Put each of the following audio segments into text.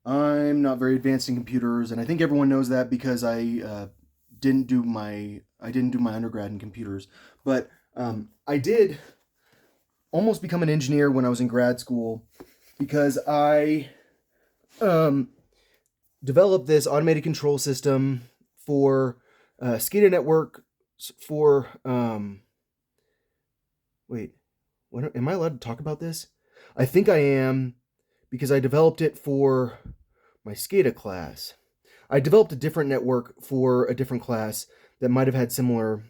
I'm not very advanced in computers, and I think everyone knows that because I didn't do my undergrad in computers, but I did almost become an engineer when I was in grad school because I um, developed this automated control system for SCADA network for wait, what am I allowed to talk about this? I think I am because I developed it for my SCADA class. I developed a different network for a different class that might have had similar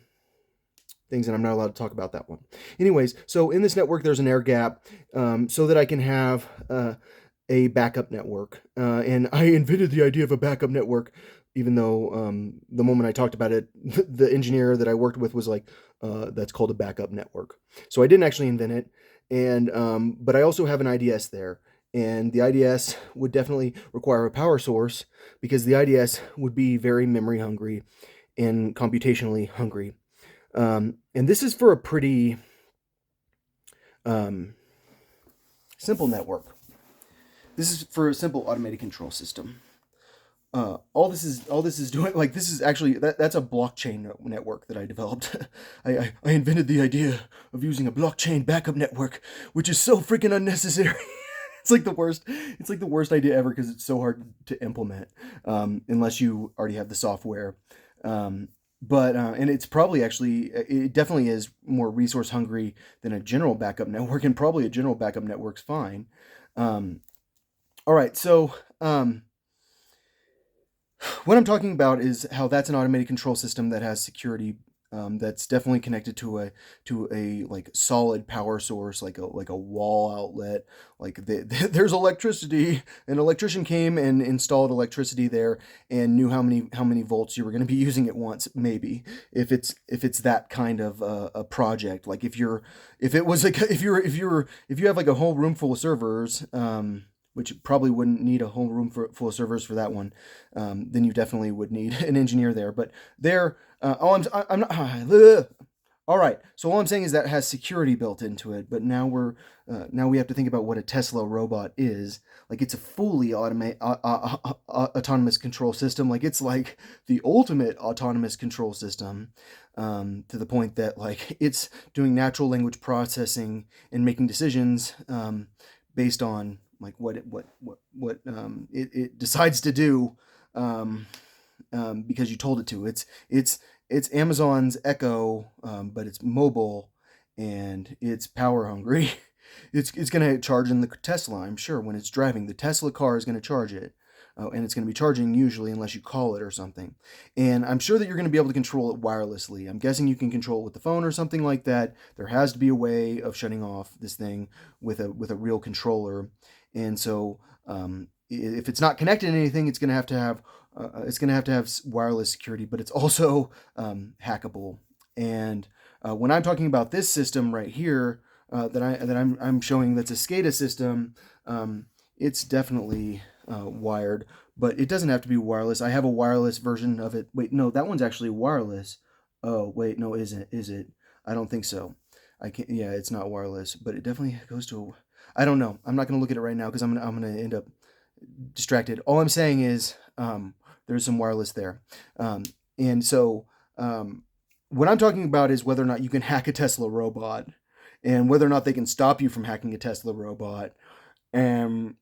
things, and I'm not allowed to talk about that one. Anyways, so in this network, there's an air gap so that I can have a backup network. And I invented the idea of a backup network, even though the moment I talked about it, the engineer that I worked with was like, that's called a backup network. So I didn't actually invent it. And but I also have an IDS there. And the IDS would definitely require a power source because the IDS would be very memory hungry and computationally hungry. And this is for a pretty um, simple network. This is for a simple automated control system. All this is doing, like, this is actually that's a blockchain network that I developed. I invented the idea of using a blockchain backup network, which is so freaking unnecessary. It's like the worst. It's like the worst idea ever because it's so hard to implement unless you already have the software. Um, but and it's probably actually it definitely is more resource hungry than a general backup network, and probably a general backup network's fine. Um, all right, so what I'm talking about is how that's an automated control system that has security. That's definitely connected to a like solid power source, like a wall outlet. Like there's electricity. An electrician came and installed electricity there and knew how many volts you were going to be using at once. Maybe if it's that kind of a project. Like if it was like if you have like a whole room full of servers. Which probably wouldn't need a whole room full of servers for that one, then you definitely would need an engineer there. But there, I'm not. All right. So all I'm saying is that has security built into it. But now we have to think about what a Tesla robot is. Like it's a fully autonomous control system. Like it's like the ultimate autonomous control system. To the point that like it's doing natural language processing and making decisions based on like what it decides to do um, because you told it to. It's Amazon's Echo, but it's mobile and it's power hungry. It's gonna charge in the Tesla. I'm sure when it's driving, the Tesla car is gonna charge it. And it's going to be charging usually unless you call it or something. And I'm sure that you're going to be able to control it wirelessly. I'm guessing you can control it with the phone or something like that. There has to be a way of shutting off this thing with a real controller. And so if it's not connected to anything, it's going to have wireless security, but it's also hackable. And when I'm talking about this system right here that I'm showing that's a SCADA system, it's definitely wired, but it doesn't have to be wireless. I have a wireless version of it. Wait, no, that one's actually wireless. Oh, wait, no, isn't is it? I don't think so. I can't. Yeah, it's not wireless, but it definitely goes to. I don't know. I'm not gonna look at it right now because I'm gonna end up distracted. All I'm saying is there's some wireless there, and so what I'm talking about is whether or not you can hack a Tesla robot, and whether or not they can stop you from hacking a Tesla robot, and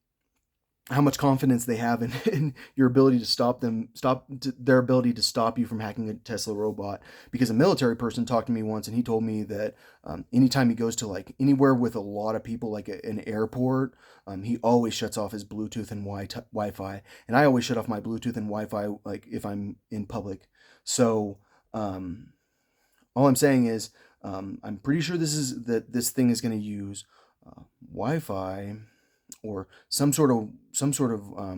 how much confidence they have in your ability to stop their ability to stop you from hacking a Tesla robot. Because a military person talked to me once and he told me that anytime he goes to like anywhere with a lot of people, like an airport, he always shuts off his Bluetooth and Wi-Fi, and I always shut off my Bluetooth and Wi-Fi like if I'm in public. So um, all I'm saying is I'm pretty sure this thing is going to use Wi-Fi or some sort of I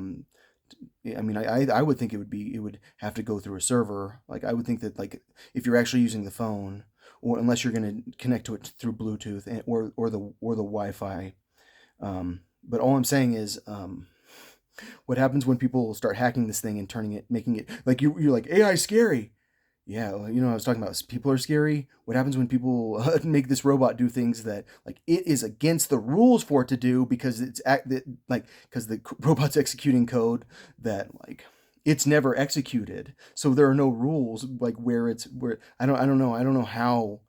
mean I would think it would have to go through a server. Like I would think that like if you're actually using the phone or unless you're going to connect to it through Bluetooth or the Wi-Fi. But all I'm saying is what happens when people start hacking this thing and turning it making it like you're like AI scary. Yeah, well, I was talking about people are scary. What happens when people make this robot do things that like it is against the rules for it to do because like because the robot's executing code that like it's never executed. So there are no rules like where I don't know how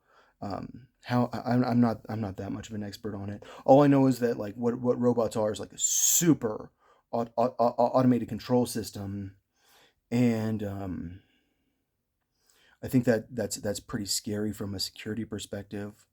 I'm not that much of an expert on it. All I know is that like what robots are is like a super automated control system, and I think that's pretty scary from a security perspective.